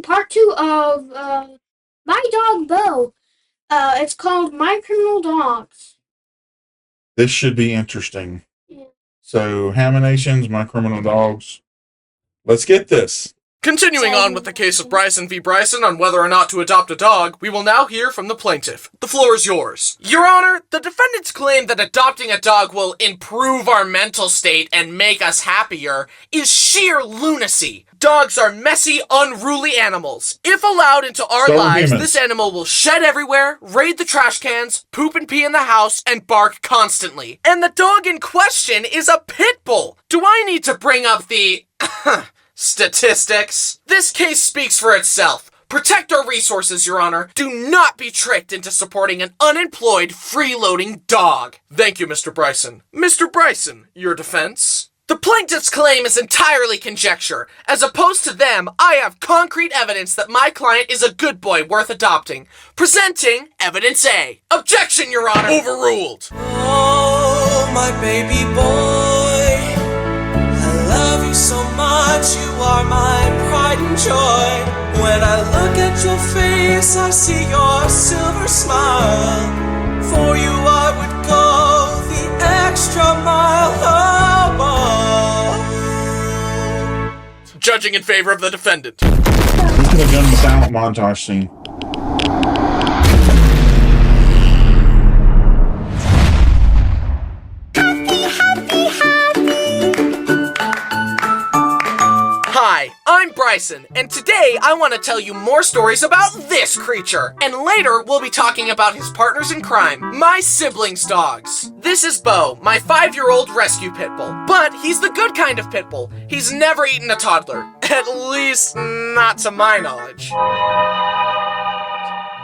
part 2 of My Dog Bo. It's called My Criminal Dogs. This should be interesting. Yeah. So, Haminations, My Criminal Dogs. Let's get this. Continuing on with the case of Bryson v. Bryson on whether or not to adopt a dog, we will now hear from the plaintiff. The floor is yours. Your Honor, the defendants claim that adopting a dog will improve our mental state and make us happier is sheer lunacy. Dogs are messy, unruly animals. If allowed into our lives, this animal will shed everywhere, raid the trash cans, poop and pee in the house, and bark constantly. And the dog in question is a pit bull. Do I need to bring up the statistics? This case speaks for itself. Protect our resources, Your Honor. Do not be tricked into supporting an unemployed, freeloading dog. Thank you, Mr. Bryson. Mr. Bryson, your defense? The plaintiff's claim is entirely conjecture. As opposed to them, I have concrete evidence that my client is a good boy worth adopting. Presenting Evidence A. Objection, Your Honor. Overruled. Oh, my baby boy, I love you so much, you are my pride and joy. When I look at your face, I see your silver smile. For you I would go the extra mile. Judging in favor of the defendant. We could have done the silent montage scene. Hi, I'm Bryson, and today I want to tell you more stories about this creature. And later, we'll be talking about his partners in crime, my siblings' dogs. This is Bo, my 5-year-old rescue pit bull. But he's the good kind of pit bull. He's never eaten a toddler. At least, not to my knowledge.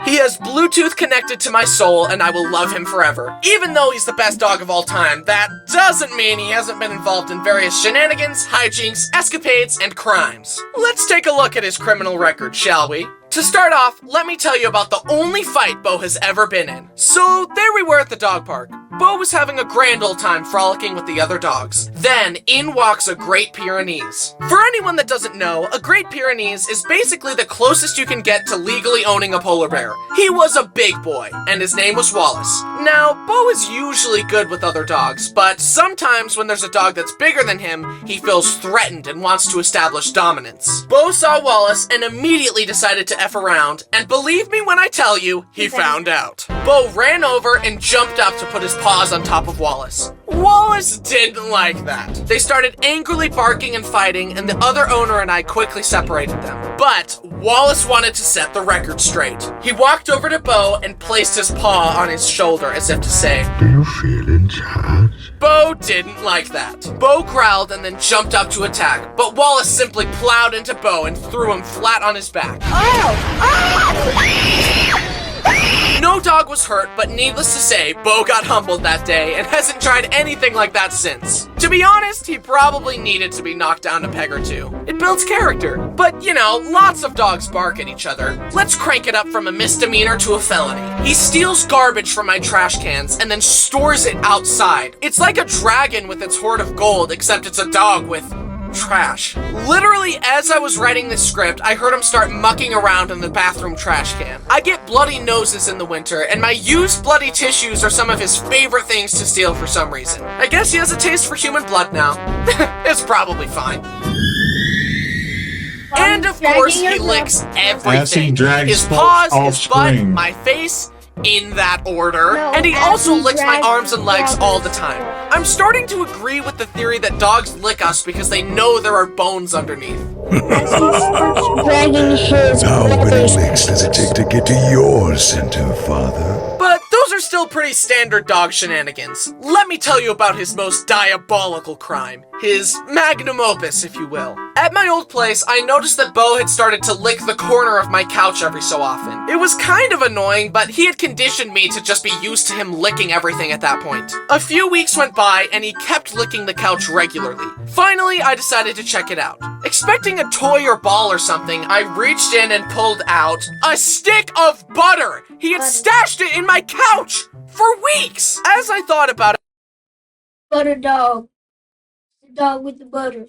He has Bluetooth connected to my soul, and I will love him forever. Even though he's the best dog of all time, that doesn't mean he hasn't been involved in various shenanigans, hijinks, escapades, and crimes. Let's take a look at his criminal record, shall we? To start off, let me tell you about the only fight Bo has ever been in. So, there we were at the dog park. Bo was having a grand old time frolicking with the other dogs. Then, in walks a Great Pyrenees. For anyone that doesn't know, a Great Pyrenees is basically the closest you can get to legally owning a polar bear. He was a big boy, and his name was Wallace. Now, Bo is usually good with other dogs, but sometimes when there's a dog that's bigger than him, he feels threatened and wants to establish dominance. Bo saw Wallace and immediately decided to F around, and believe me when I tell you, he found out. Bo ran over and jumped up to put his paws on top of Wallace. Wallace didn't like that. They started angrily barking and fighting, and the other owner and I quickly separated them. But Wallace wanted to set the record straight. He walked over to Bo and placed his paw on his shoulder as if to say, "Do you feel in charge?" Bo didn't like that. Bo growled and then jumped up to attack, but Wallace simply plowed into Bo and threw him flat on his back. No dog was hurt, but needless to say, Bo got humbled that day and hasn't tried anything like that since. To be honest, he probably needed to be knocked down a peg or two. It builds character. But, you know, lots of dogs bark at each other. Let's crank it up from a misdemeanor to a felony. He steals garbage from my trash cans and then stores it outside. It's like a dragon with its hoard of gold, except it's a dog with trash. Literally, as I was writing this script, I heard him start mucking around in the bathroom trash can. I get bloody noses in the winter, and my used bloody tissues are some of his favorite things to steal for some reason. I guess he has a taste for human blood now. It's probably fine. And of course, he licks everything. His paws, his butt, my face, in that order. And he also licks my arms and legs all the time. I'm starting to agree with the theory that dogs lick us because they know there are bones underneath. Dragging his How many licks does it take to get to your center, father? But those are still pretty standard dog shenanigans. Let me tell you about his most diabolical crime. His magnum opus, if you will. At my old place, I noticed that Bo had started to lick the corner of my couch every so often. It was kind of annoying, but he had conditioned me to just be used to him licking everything at that point. A few weeks went by, and he kept licking the couch regularly. Finally, I decided to check it out. Expecting a toy or ball or something, I reached in and pulled out a stick of butter! He had stashed it in my couch for weeks! As I thought about it, butter dog. The dog with the butter.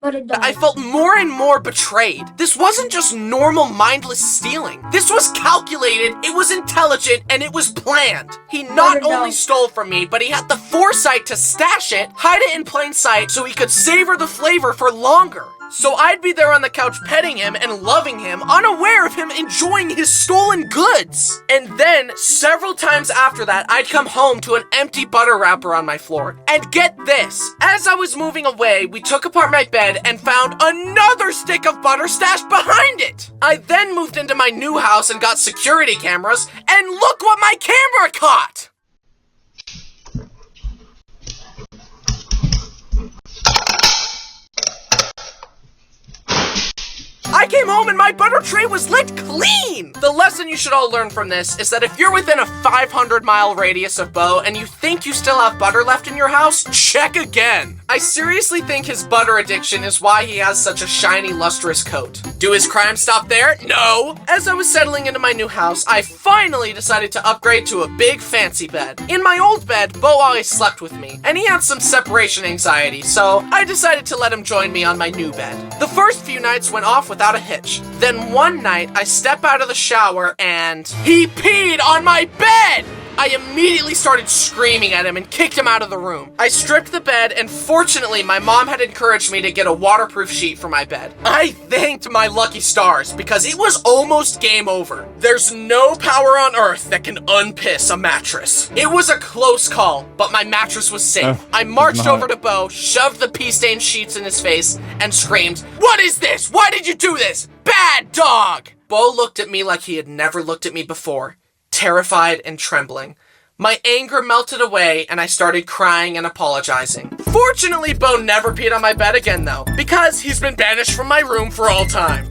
But it does. I felt more and more betrayed. This wasn't just normal mindless stealing. This was calculated, it was intelligent, and it was planned. He not only stole from me, but he had the foresight to stash it, hide it in plain sight, so he could savor the flavor for longer. So I'd be there on the couch petting him and loving him, unaware of him enjoying his stolen goods. And then, several times after that, I'd come home to an empty butter wrapper on my floor. And get this, as I was moving away, we took apart my bed and found another stick of butter stashed behind it. I then moved into my new house and got security cameras, and look what my camera caught! I came home and my butter tray was licked clean! The lesson you should all learn from this is that if you're within a 500-mile radius of Bo and you think you still have butter left in your house, check again. I seriously think his butter addiction is why he has such a shiny, lustrous coat. Do his crimes stop there? No! As I was settling into my new house, I finally decided to upgrade to a big, fancy bed. In my old bed, Bo always slept with me, and he had some separation anxiety, so I decided to let him join me on my new bed. The first few nights went off without a hitch. Then one night, I step out of the shower and he peed on my bed! I immediately started screaming at him and kicked him out of the room. I stripped the bed, and fortunately, my mom had encouraged me to get a waterproof sheet for my bed. I thanked my lucky stars because it was almost game over. There's no power on earth that can unpiss a mattress. It was a close call, but my mattress was safe. I marched over to Bo, shoved the pee-stained sheets in his face, and screamed, "What is this? Why did you do this? Bad dog!" Bo looked at me like he had never looked at me before. Terrified and trembling. My anger melted away and I started crying and apologizing. Fortunately, Bo never peed on my bed again though, because he's been banished from my room for all time.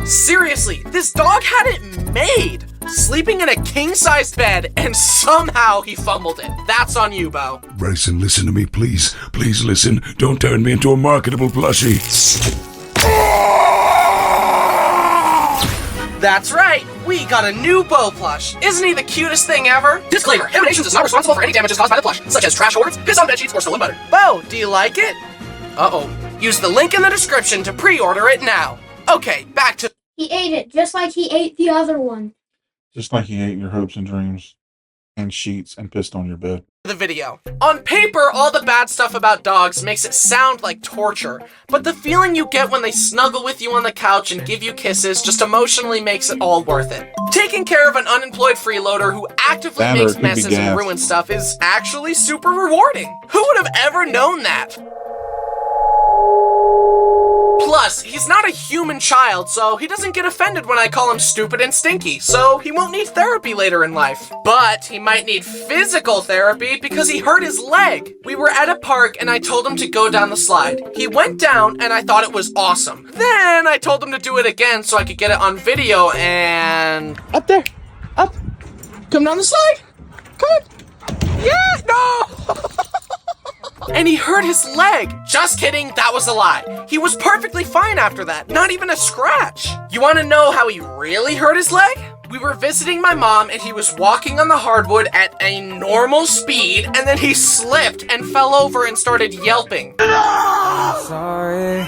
Seriously, this dog had it made! Sleeping in a king-sized bed and somehow he fumbled it. That's on you, Bo. Bryson, listen to me, please. Please listen. Don't turn me into a marketable plushie. That's right, we got a new Bo plush. Isn't he the cutest thing ever? Disclaimer, Haminations is not responsible for any damages caused by the plush, such as trash hoards, piss on bedsheets, or stolen butter. Bo, do you like it? Uh-oh. Use the link in the description to pre-order it now. Okay, back to... He ate it, just like he ate the other one. Just like he ate your hopes and dreams and sheets and pissed on your bed. The video. On paper, all the bad stuff about dogs makes it sound like torture, but the feeling you get when they snuggle with you on the couch and give you kisses just emotionally makes it all worth it. Taking care of an unemployed freeloader who actively makes messes and ruins stuff is actually super rewarding. Who would have ever known that? Plus, he's not a human child, so he doesn't get offended when I call him stupid and stinky, so he won't need therapy later in life. But he might need physical therapy because he hurt his leg. We were at a park and I told him to go down the slide. He went down and I thought it was awesome. Then I told him to do it again so I could get it on video and... Up there! Up! Come down the slide! Come on! Yeah! No! And he hurt his leg. Just kidding, that was a lie. He was perfectly fine after that, not even a scratch. You want to know how he really hurt his leg? We were visiting my mom and he was walking on the hardwood at a normal speed and then he slipped and fell over and started yelping. Sorry.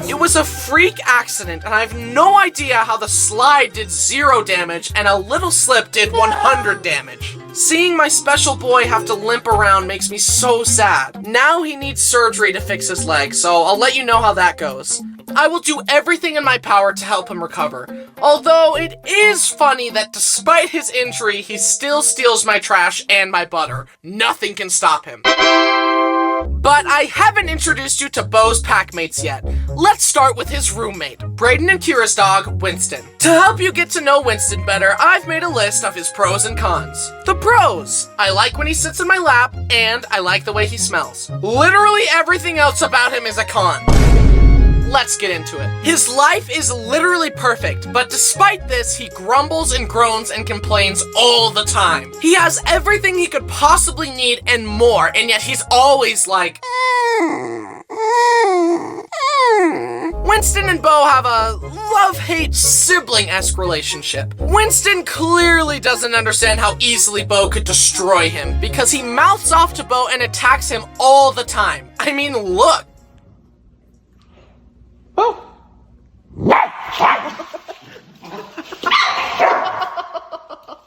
It was a freak accident and I have no idea how the slide did 0 damage and a little slip did 100 damage. Seeing my special boy have to limp around makes me so sad. Now he needs surgery to fix his leg, so I'll let you know how that goes. I will do everything in my power to help him recover. Although it is funny that despite his injury, he still steals my trash and my butter. Nothing can stop him. But I haven't introduced you to Bo's packmates yet. Let's start with his roommate, Brayden and Kira's dog, Winston. To help you get to know Winston better, I've made a list of his pros and cons. The pros: I like when he sits in my lap, and I like the way he smells. Literally everything else about him is a con. let's get into it. His life is literally perfect, but despite this, he grumbles and groans and complains all the time. He has everything he could possibly need and more, and yet he's always like... Winston and Bo have a love-hate sibling-esque relationship. Winston clearly doesn't understand how easily Bo could destroy him because he mouths off to Bo and attacks him all the time. I mean, look.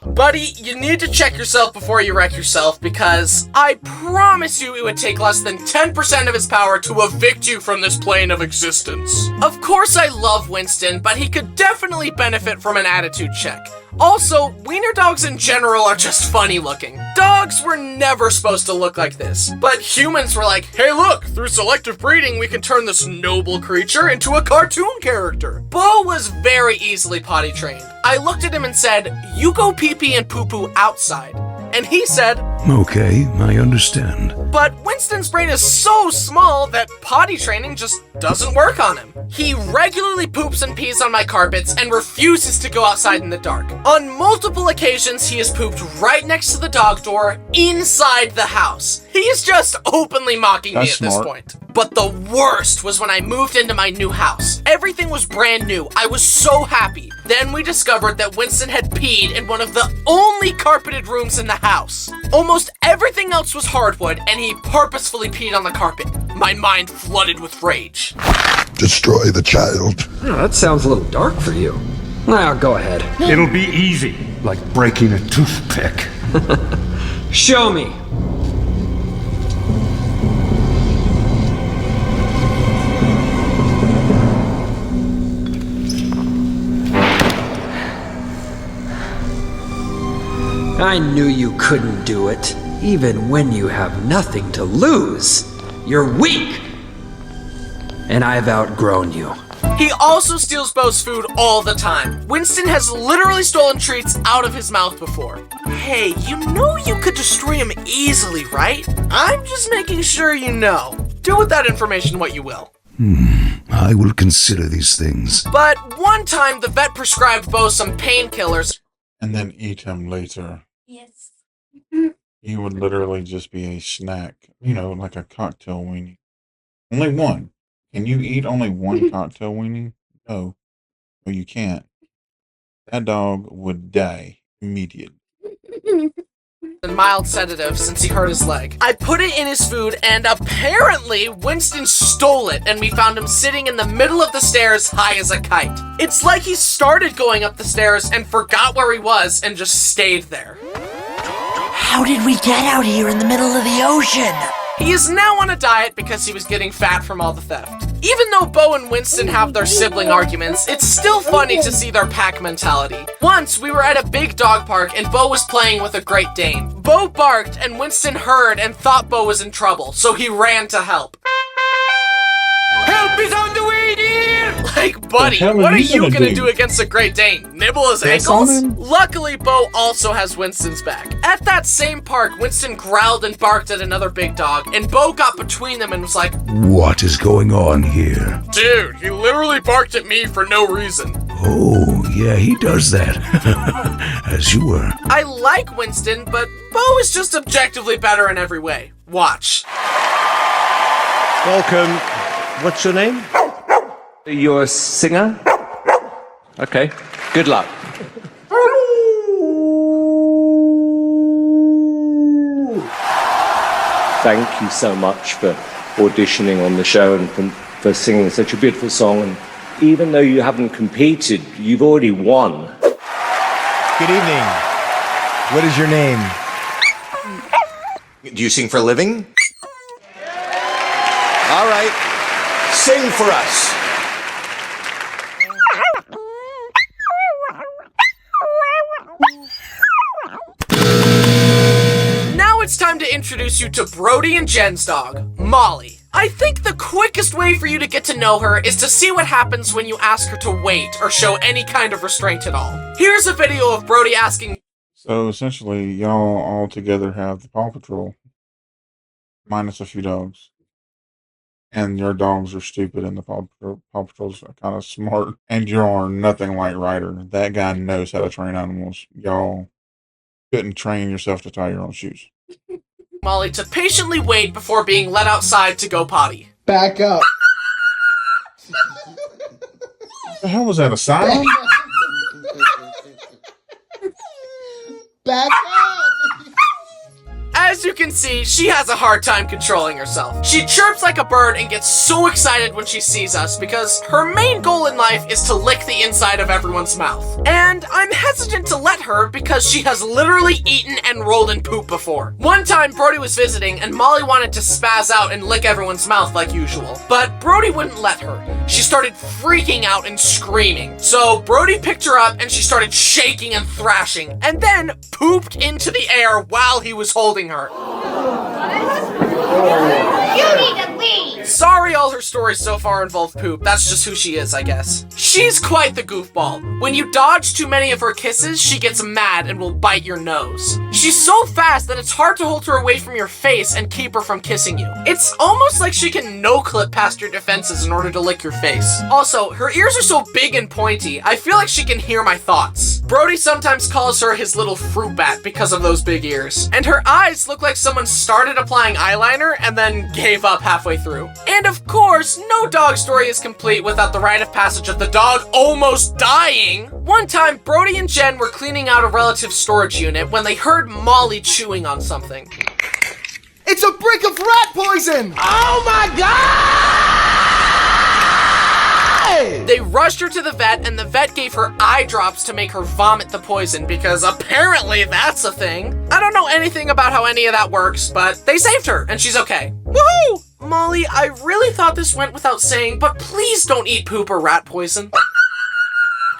Buddy, you need to check yourself before you wreck yourself because I promise you it would take less than 10% of his power to evict you from this plane of existence. Of course I love Winston, but he could definitely benefit from an attitude check. Also, wiener dogs in general are just funny looking. Dogs were never supposed to look like this, but humans were like, hey look, through selective breeding we can turn this noble creature into a cartoon character. Bo was very easily potty trained. I looked at him and said, you go pee-pee and poo-poo outside. And he said, Okay, I understand. but Winston's brain is so small that potty training just doesn't work on him. He regularly poops and pees on my carpets and refuses to go outside in the dark. On multiple occasions, he has pooped right next to the dog door inside the house. He's just openly mocking me at this point. But the worst was when I moved into my new house. Everything was brand new. I was so happy. Then we discovered that Winston had peed in one of the only carpeted rooms in the house. Almost everything else was hardwood, and he purposefully peed on the carpet. My mind flooded with rage. Destroy the child. Oh, that sounds a little dark for you. Now, go ahead. It'll be easy, like breaking a toothpick. Show me. I knew you couldn't do it, even when you have nothing to lose. You're weak! And I've outgrown you. He also steals Bo's food all the time. Winston has literally stolen treats out of his mouth before. Hey, you know you could destroy him easily, right? I'm just making sure you know. Do with that information what you will. I will consider these things. But one time the vet prescribed Bo some painkillers. And then eat him later. Yes. He would literally just be a snack, like a cocktail weenie. Only one. Can you eat only one cocktail weenie? No. No, you can't. That dog would die immediately. And mild sedative since he hurt his leg. I put it in his food and apparently Winston stole it and we found him sitting in the middle of the stairs high as a kite. It's like he started going up the stairs and forgot where he was and just stayed there. How did we get out here in the middle of the ocean? He is now on a diet because he was getting fat from all the theft. Even though Bo and Winston have their sibling arguments, it's still funny to see their pack mentality. Once, we were at a big dog park and Bo was playing with a Great Dane. Bo barked and Winston heard and thought Bo was in trouble, so he ran to help. Help is on the way, dear! Like, buddy, hell are what are you you gonna gonna do? do against a Great Dane? Nibble his Piss on ankles? him? Luckily, Bo also has Winston's back. At that same park, Winston growled and barked at another big dog, and Bo got between them and was like, What is going on here? dude, he literally barked at me for no reason. Oh, yeah, he does that. As you were. I like Winston, but Bo is just objectively better in every way. Watch. Welcome. What's your name? You're a singer? Okay. Good luck. Thank you so much for auditioning on the show and for singing such a beautiful song. And even though you haven't competed, you've already won. Good evening. What is your name? Do you sing for a living? All right. Sing for us. Now it's time to introduce you to Brody and Jen's dog, Molly. I think the quickest way for you to get to know her is to see what happens when you ask her to wait or show any kind of restraint at all. Here's a video of Brody asking... So essentially, y'all all together have the Paw Patrol. Minus a few dogs. and your dogs are stupid and the Paw Patrol's kind of smart, and you are nothing like Ryder. That guy knows how to train animals. Y'all couldn't train yourself to tie your own shoes. Molly to patiently wait before being let outside to go potty. Back up. The hell was that, asylum? Back up. As you can see, she has a hard time controlling herself. She chirps like a bird and gets so excited when she sees us because her main goal in life is to lick the inside of everyone's mouth. And I'm hesitant to let her because she has literally eaten and rolled in poop before. One time, Brody was visiting and Molly wanted to spaz out and lick everyone's mouth like usual, but Brody wouldn't let her. She started freaking out and screaming. So Brody picked her up and she started shaking and thrashing, and then pooped into the air while he was holding her. You need to leave! Sorry all her stories so far involve poop. That's just who she is, I guess. She's quite the goofball. When you dodge too many of her kisses, she gets mad and will bite your nose. She's so fast that it's hard to hold her away from your face and keep her from kissing you. It's almost like she can no-clip past your defenses in order to lick your face. Also, her ears are so big and pointy, I feel like she can hear my thoughts. Brody sometimes calls her his little fruit bat because of those big ears. And her eyes look like someone started applying eyeliner and then gave up halfway through. And of course, no dog story is complete without the rite of passage of the dog almost dying. One time, Brody and Jen were cleaning out a relative's storage unit when they heard Molly chewing on something. It's a brick of rat poison! Oh my God! They rushed her to the vet, and the vet gave her eye drops to make her vomit the poison, because apparently that's a thing. I don't know anything about how any of that works, but they saved her, and she's okay. Woohoo! Molly, I really thought this went without saying, but please don't eat poop or rat poison.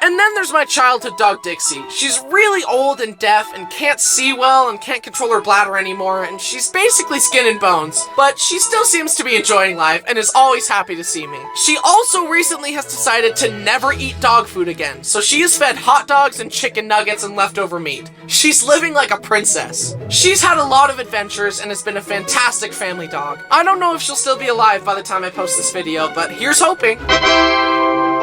And then there's my childhood dog, Dixie. She's really old and deaf and can't see well and can't control her bladder anymore, and she's basically skin and bones, but she still seems to be enjoying life and is always happy to see me. She also recently has decided to never eat dog food again, so she is fed hot dogs and chicken nuggets and leftover meat. She's living like a princess. She's had a lot of adventures and has been a fantastic family dog. I don't know if she'll still be alive by the time I post this video, but here's hoping.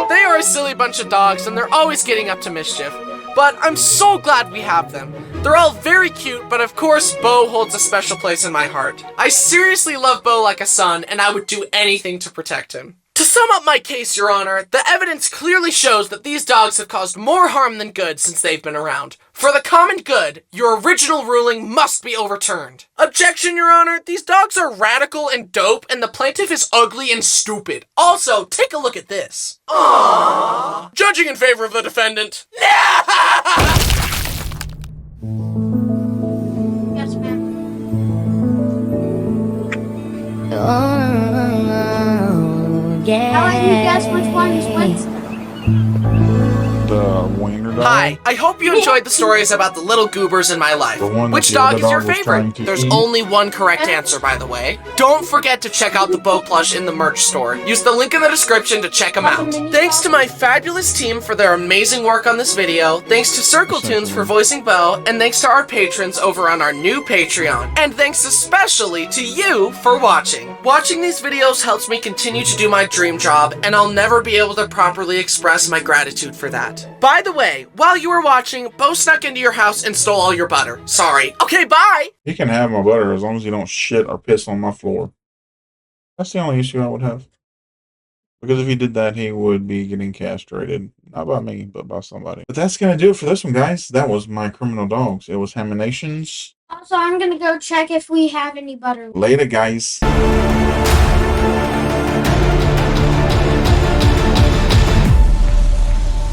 They are a silly bunch of dogs, and they're always getting up to mischief. But I'm so glad we have them. They're all very cute, but of course, Bo holds a special place in my heart. I seriously love Bo like a son, and I would do anything to protect him. To sum up my case, Your Honor, the evidence clearly shows that these dogs have caused more harm than good since they've been around. For the common good, your original ruling must be overturned. Objection, Your Honor, these dogs are radical and dope, and the plaintiff is ugly and stupid. Also, take a look at this. Aww. Judging in favor of the defendant. Yes, ma'am. I'll let you guess which one is Winston. The wiener dog? Hi, I hope you enjoyed the stories about the little goobers in my life. The one that Which the dog other is your dog was trying favorite? to There's eat? only one correct answer, by the way. Don't forget to check out the Bo plush in the merch store. Use the link in the description to check them out. Thanks to my fabulous team for their amazing work on this video, thanks to Circle Tunes for voicing Bo, and thanks to our patrons over on our new Patreon. And thanks especially to you for watching. Watching these videos helps me continue to do my dream job, and I'll never be able to properly express my gratitude for that. By the way, while you were watching, Bo snuck into your house and stole all your butter. Sorry. Okay, bye! He can have my butter as long as he don't shit or piss on my floor. That's the only issue I would have. Because if he did that, he would be getting castrated. Not by me, but by somebody. But that's going to do it for this one, guys. That was my criminal dogs. It was Haminations. Also, I'm gonna go check if we have any butter. Later, guys.